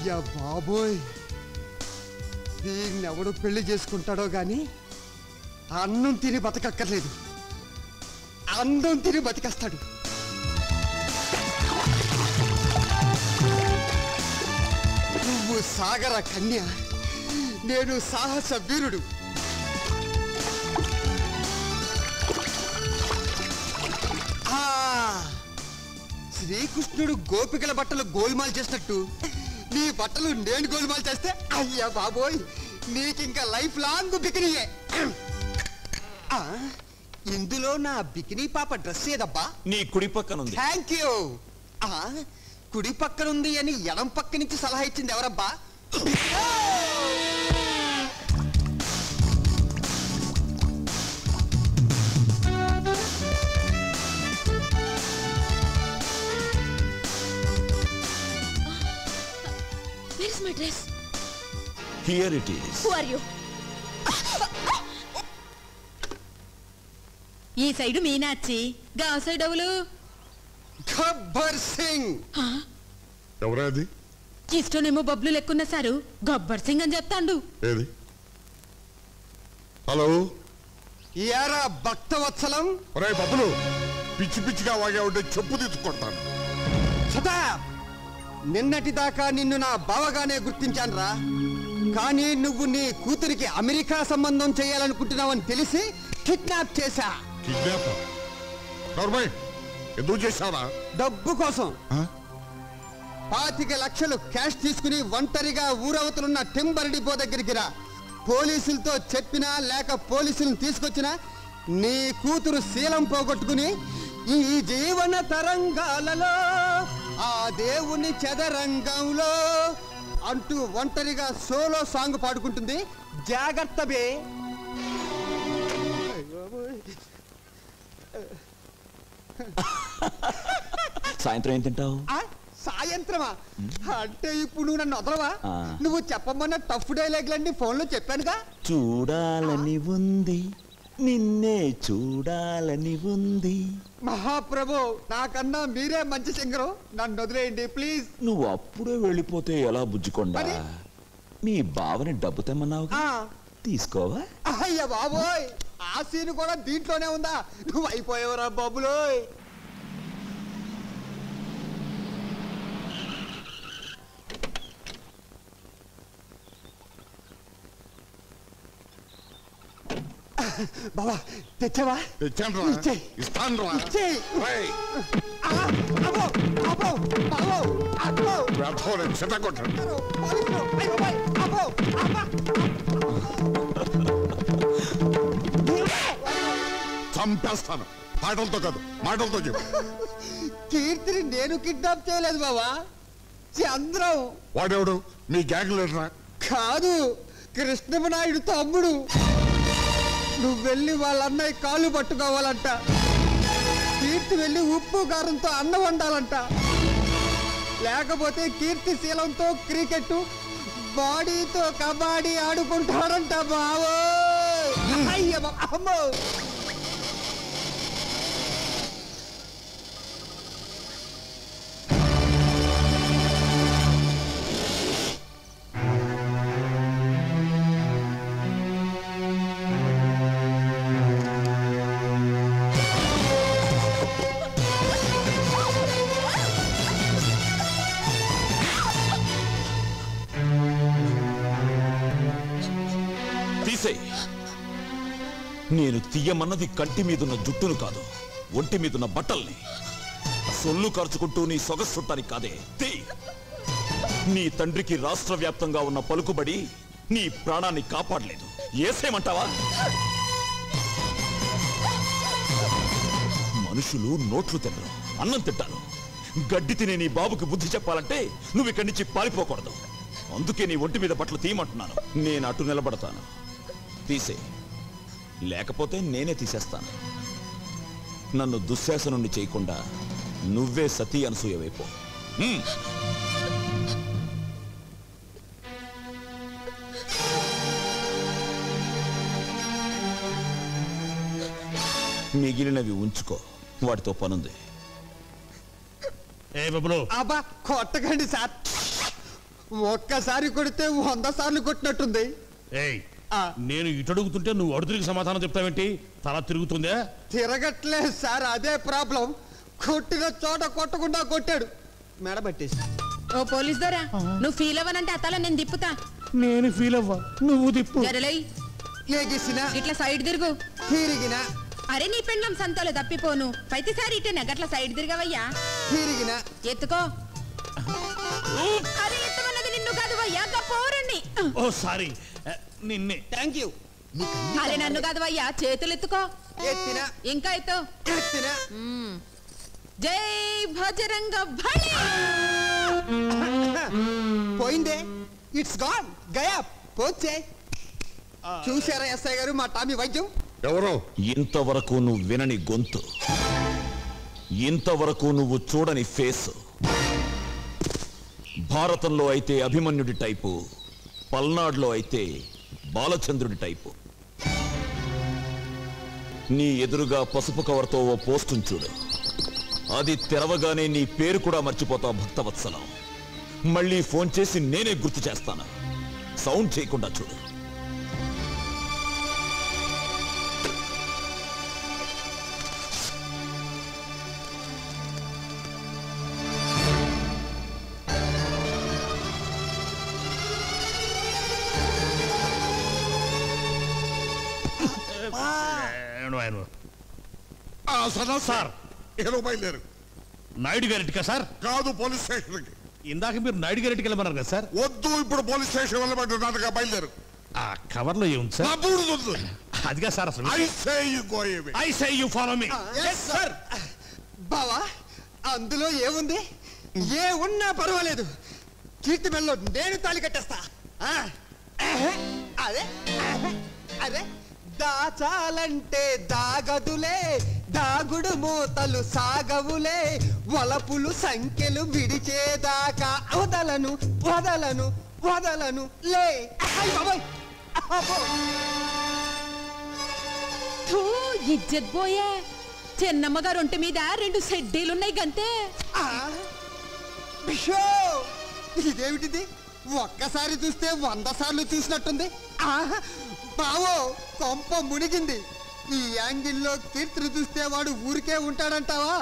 అయ్యా బాబోయ్, దీన్నెవడు పెళ్లి చేసుకుంటాడో గాని అన్నం తిని బతకక్కర్లేదు, అందం తిని బతికేస్తాడు. నువ్వు సాగర కన్య, నేను సాహస వీరుడు. శ్రీకృష్ణుడు గోపికల బట్టలు గోల్మాల్ చేసినట్టు నీ బట్టలు నేను గోల్మాల్ చేస్తే అయ్యా బాబోయ్, నీకింకా లైఫ్ లాంగ్ బికినీయే. ఇందులో నా బికినీ పాప డ్రెస్ ఏదబ్బా? నీ కుడి పక్కన ఉంది. Thank you. కుడి పక్కనుంది అని ఎడం పక్క నుంచి సలహా ఇచ్చింది ఎవరబ్బా? Where is my dress? Here it is. Who are you? ఈ సైడు మీనాచి, గా సైడ్ ఎవలు? గబ్బర్ సింగ్. ఎవరది? ఇష్టనేమో బబ్లు లెక్కున్న సారు గబ్బర్ సింగ్ అని చెప్తాండు. ఏది? హలో, యారా భక్తవత్సలం. ఒరే బబ్బులు, పిచ్చి పిచ్చిగా వాగా ఉంటే చెప్పు తీసుకుంటాను. నిన్నటి దాకా నిన్ను నా బావగానే గుర్తించానురా, కానీ నువ్వు నీ కూతురికి అమెరికా సంబంధం చేయాలనుకుంటున్నావని తెలిసి కిడ్నాప్ చేశా. కిడ్నాప్? ఎందుకు చేశావా? డబ్బు కోసం. 25 లక్షలు క్యాష్ తీసుకుని ఒంటరిగా ఊరవతలున్న టింబర్ డిపో దగ్గరికి రా. పోలీసులతో చెప్పినా లేక పోలీసులను తీసుకొచ్చినా నీ కూతురు శీలం పోగొట్టుకుని ఈ జీవన తరంగాలలో ఆ దేవుని చదరంగంలో అంటూ ఒంటరిగా సోలో సాంగ్ పాడుకుంటుంది. జాగ్రత్త బే. సాయంత్రం ఏం తింటావు? సాయంత్రమా? అంటే ఇప్పుడు నువ్వు నన్ను వదలవా? నువ్వు చెప్పమన్న టఫ్ డైలాగ్లన్నీ ఫోన్లో చెప్పానుగా. చూడాలని ఉంది, నిన్నే చూడాలని ఉంది. మహాప్రభు, నాకన్నా మీరే మంచి సింగరు, నన్ను వదిలేయండి ప్లీజ్. నువ్వు అప్పుడే వెళ్ళిపోతే ఎలా బుజ్జుకొండా? మీ బావని డబ్బు తెమ్మన్నావు, తీసుకోవా? అయ్యా బాబోయ్, ఆ సీన్ కూడా దీంట్లోనే ఉందా? నువ్వు అయిపోయావురా బాబులోయ్. బాబా తెచ్చావా? తెచ్చాను. ఇస్తాను. చంపేస్తాను. మాటలతో కాదు, మాటలతో చెప్పు. కీర్తిని నేను కిడ్నాప్ చేయలేదు బాబా, చంద్రం. వాడెవడు? మీ గ్యాంగ్ లీడరా? కాదు, కృష్ణమనాయుడు తమ్ముడు. నువ్వు వెళ్ళి వాళ్ళ అన్నయ్య కాళ్ళు పట్టుకోవాలంట. కీర్తి వెళ్ళి ఉప్పు కారంతో అన్నం వండాలంట. లేకపోతే కీర్తి శీలంతో క్రికెట్, బాడీతో కబడ్డీ ఆడుకుంటాడంట బావో. అయ్య అమ్మో. నేను తీయమన్నది కంటి మీదున్న జుట్టును కాదు, ఒంటి మీదున్న బట్టల్ని. సొల్లు ఖర్చుకుంటూ నీ సొగసుట్టానికి కాదే. నీ తండ్రికి రాష్ట్ర వ్యాప్తంగా ఉన్న పలుకుబడి నీ ప్రాణాన్ని కాపాడలేదు. ఏసేమంటావా? మనుషులు నోట్లు తినరు, అన్నం తింటారు. గడ్డి తినే నీ బాబుకి బుద్ధి చెప్పాలంటే నువ్వు ఇక్కడి నుంచి పారిపోకూడదు. అందుకే నీ ఒంటి మీద బట్టలు తీయమంటున్నాను. నేను అటు నిలబడతాను. తీసే, లేకపోతే నేనే తీసేస్తాను. నన్ను దుశ్శాసనుణ్ణి చేయకుండా నువ్వే సతీ అనసూయవైపో. మిగిలినవి ఉంచుకో, వాటితో పనుంది. అబ్బా కొట్టకండి సార్, ఒక్కసారి కొడితే 100 సార్లు కొట్టినట్టుంది. ఏయ్ ఆ. నేను ఇటు అడుగుతుంటే నువ్వు అడు తిరిగి సమాధానం చెప్తావేంటి? తల తిరుగుతుందా? తిరగట్లేదు సార్, అదే ప్రాబ్లం. కొట్టిన చోట కొట్టకుండా కొట్టాడు, మెడ పట్టేసి. ఓ పోలీస్ దొరా, నువ్వు ఫీల్ అవ్వనంటే అతల నేను తిప్పుతా. నేను ఫీల్ అవ్వా, నువ్వు దిప్పు. జరలై ఏగిసిన ఇట్లా సైడ్ తిరుగు. తిరిగిన అరే నీ పెండ్లం సంతలో తప్పిపోను. ప్రతిసారి ఇటేనా గట్ల సైడ్ తిరగవయ్యా. తిరిగిన ఎత్తుకో. అరే ఎత్తమన్నది నిన్ను కాదు వయ్యా, పోరండి. ఓ సారీ, నిన్నే. Thank you. అరే నన్ను కాదు వయ్యా, చేతులు ఎత్తుకో. ఎత్తిన ఇంకా ఎత్తు. ఎత్తిన జై భజరంగ బలి. పోయిందే, ఇట్స్ గాన్, గయా పోచే. చూసారా ఎస్ఐ గారు మా టామీ వైద్యం? ఎవరు? ఇంతవరకు నువ్వు వినని గొంతు, ఇంతవరకు నువ్వు చూడని ఫేస్. భారతంలో అయితే అభిమన్యుడి టైపు, పల్నాడులో అయితే బాలచంద్రుడి టైపు. నీ ఎదురుగా పసుపు కవర్తో ఓ పోస్టును చూడు. అది తెరవగానే నీ పేరు కూడా మర్చిపోతావు భక్తవత్సలం. మళ్ళీ ఫోన్ చేసి నేనే గుర్తు చేస్తాను. సౌండ్ చేయకుండా చూడు. సార్, ఏదో బయలుదేరు. నాయుడు గారింటికా సార్? కాదు, పోలీస్ స్టేషన్కి. ఇందాక మీరు నాయుడు గారింటికి వెళ్ళమన్నారు కదా సార్? వద్దు, ఇప్పుడు పోలీస్ స్టేషన్ వెళ్ళమంటున్నానుగా, బయలుదేరు. ఆ కవర్లో ఏముంది సార్? నా బూడిద వద్దు. అదిగా సార్ అసలు. I say you go away. I say you follow me. Sir బావా, అందులో ఏముంది? ఏ ఉన్నా పర్వాలేదు, కీర్తి మెల్లో నేను తాళి కట్టేస్తా. అదే అదే దాచాలంటే దాగదులే, దాగుడు మూతలు సాగవులే, వలపులు సంఖ్యలు విడిచేదాకా వదలను వదలను వదలను లే. థూ, ఇజ్జత్ పోయే. చెన్నమ్మ గారు ఒంటి మీద 2 సెడ్డీలున్నాయి గంతే. బిషో, ఇదేమిటిది? ఒక్కసారి చూస్తే 100 సార్లు చూసినట్టుంది. బావో, కొంప మునిగింది. ఈ యాంగిల్లో కీర్తిని చూస్తే వాడు ఊరికే ఉంటాడంటావా?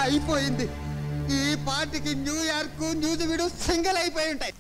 అయిపోయింది. ఈ పార్టీకి న్యూయార్క్, న్యూజివీడు సింగిల్ అయిపోయి ఉంటాయి.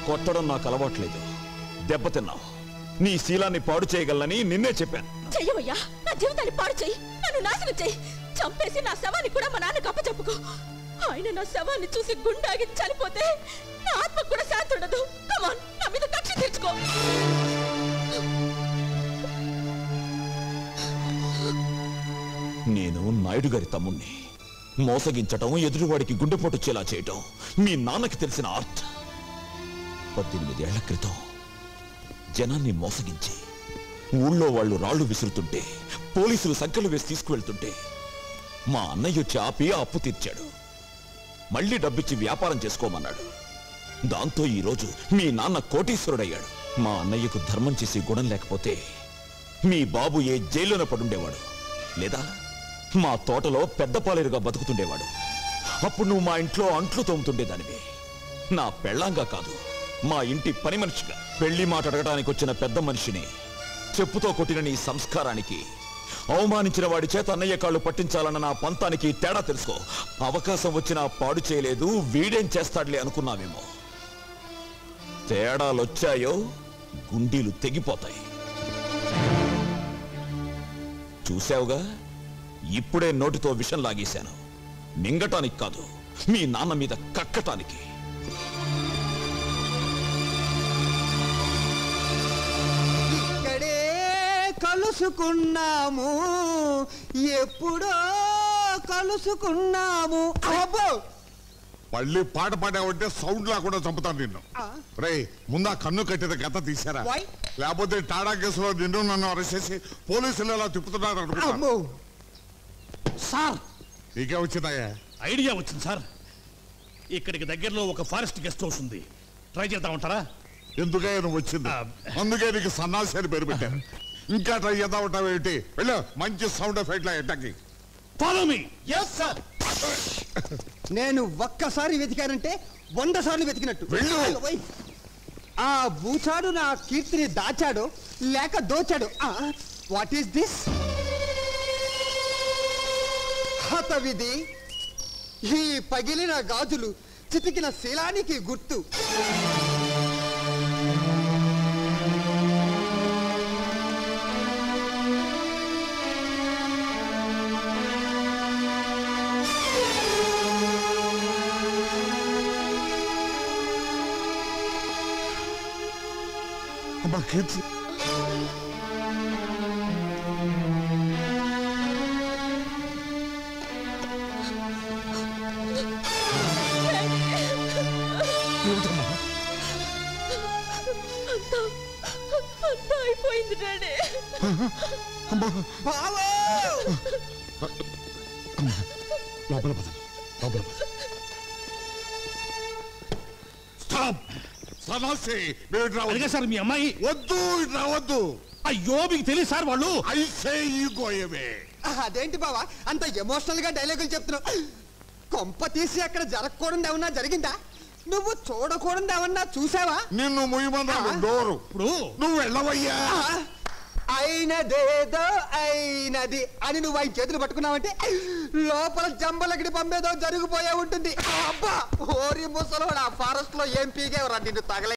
కొట్టడం నాకు అలవాట్లేదు. దెబ్బతిన్నావు. నీ శీలాన్ని పాడు చేయగలనని నిన్నే చెప్పాను. చెయ్యవయ్యా, నా జీవితాన్ని పాడు చెయ్యి, నన్ను నాశనం చెయ్యి. చంపేసి నా శవాన్ని కూడా మా నాన్నకు అప్పచెప్పుకో. ఆయన నా శవాన్ని చూసి గుండాగి చనిపోతే నా ఆత్మ కూడా శాంతి ఉండదు. కమాన్, నా మీద కక్ష తీర్చుకో. నేను నాయుడు గారి తమ్ముణ్ణి. మోసగించటం, ఎదురువాడికి గుండెపోటు చేలా చేయటం మీ నాన్నకి తెలిసిన ఆర్ట్. 18 ఏళ్ల క్రితం జనాన్ని మోసగించి ఊళ్ళో వాళ్ళు రాళ్లు విసురుతుంటే, పోలీసులు సంఖ్యలు వేసి తీసుకువెళ్తుంటే మా అన్నయ్య వచ్చి ఆపి అప్పు తీర్చాడు. మళ్ళీ డబ్బిచ్చి వ్యాపారం చేసుకోమన్నాడు. దాంతో ఈరోజు మీ నాన్న కోటీశ్వరుడయ్యాడు. మా అన్నయ్యకు ధర్మం చేసి గుణం లేకపోతే మీ బాబు ఏ జైల్లోనే పడుండేవాడు, లేదా మా తోటలో పెద్ద పాలేరుగా బతుకుతుండేవాడు. అప్పుడు నువ్వు మా ఇంట్లో అంట్లు తోముతుండేదానివి. నా పెళ్ళాంగా కాదు, మా ఇంటి పని మనిషిగా. పెళ్లి మాట అడగడానికి వచ్చిన పెద్ద మనిషిని చెప్పుతో కొట్టిన నీ సంస్కారానికి, అవమానించిన వాడి చేత అన్నయ్య కాళ్ళు పట్టించాలన్న నా పంతానికి తేడా తెలుసుకో. అవకాశం వచ్చినా పాడు చేయలేదు, వీడేం చేస్తాడులే అనుకున్నావేమో. తేడాలొచ్చాయో గుండీలు తెగిపోతాయి. చూశావుగా, ఇప్పుడే నోటితో విషం లాగేశాను. మింగటానికి కాదు, మీ నాన్న మీద కక్కటానికి. ఇక్కడే కలుసుకున్నాము, ఎప్పుడో కలుసుకున్నాము. అబ్బో, మళ్ళీ పాట పాడావంటే సౌండ్ లేకుండా చంపుతాను నిన్ను. రే, ముందా కన్ను కట్టిన గత తీసారా? Why? లేకపోతే టాడా కేసులో నిన్ను నన్ను అరెస్ట్ చేసి పోలీసులు ఎలా తిప్పుతున్నారు అనుకుంటా. అమ్మో. సార్, నీకే వచ్చిందయ్యా? ఐడియా వచ్చింది సార్. ఇక్కడికి దగ్గరలో ఒక ఫారెస్ట్ గెస్ట్ హౌస్ ఉంది. ట్రై చేద్దామంటారా? ఎందుకయ్యా నువ్వు వచ్చింది? అందుకే నీకు సన్నాసి అని పేరు పెట్టారు. ఇంకా ట్రై చేద్దాం ఉంటావు ఏంటి? వెళ్ళు, మంచి సౌండ్ ఎఫెక్ట్ ఎట్టకి. Follow me. నేను ఒక్కసారి వెతికానంటే 100 సార్లు వెతికినట్టు. వెళ్ళు. ఆ బూచాడు నా కీర్తిని దాచాడు లేక దోచాడు. What is this? హతవిధి. ఈ పగిలిన గాజులు చితికిన శీలానికి గుర్తు. అమ్మా కీర్తి, అంతా అయిపోయింది డాడీ. బావో! లోపల పద, లోపల పద. స్టాప్! సన్నాసి, మీరు ఇటు రావద్దు. అలాగే సార్, మీ అమ్మాయి. వద్దు, ఇటు రావద్దు. అయ్యో, మీకు తెలియదు సార్ వాళ్ళు. I say you go away. అదేంటి బావా అంత ఎమోషనల్ గా డైలాగులు చెప్తున్నావు? కొంప తీసి అక్కడ జరగకూడదు ఏమన్నా జరిగిందా? నువ్వు చూడకూడదు ఏమన్నా చూసావా? నిన్ను ముయ్యమన్నా డోరు. ఇప్పుడు నువ్వు వెళ్ళవయ్యా. అయినదేదో అయినది అని నువ్వు ఆయన చేతులు పట్టుకున్నావంటే లోపల జంబలగిడి పంపేదో జరిగిపోయే ఉంటుంది. అబ్బా, ఓరి ముసలోడు, ఆ ఫారెస్ట్ లో ఏం పీగేవరా నిన్ను తగలే.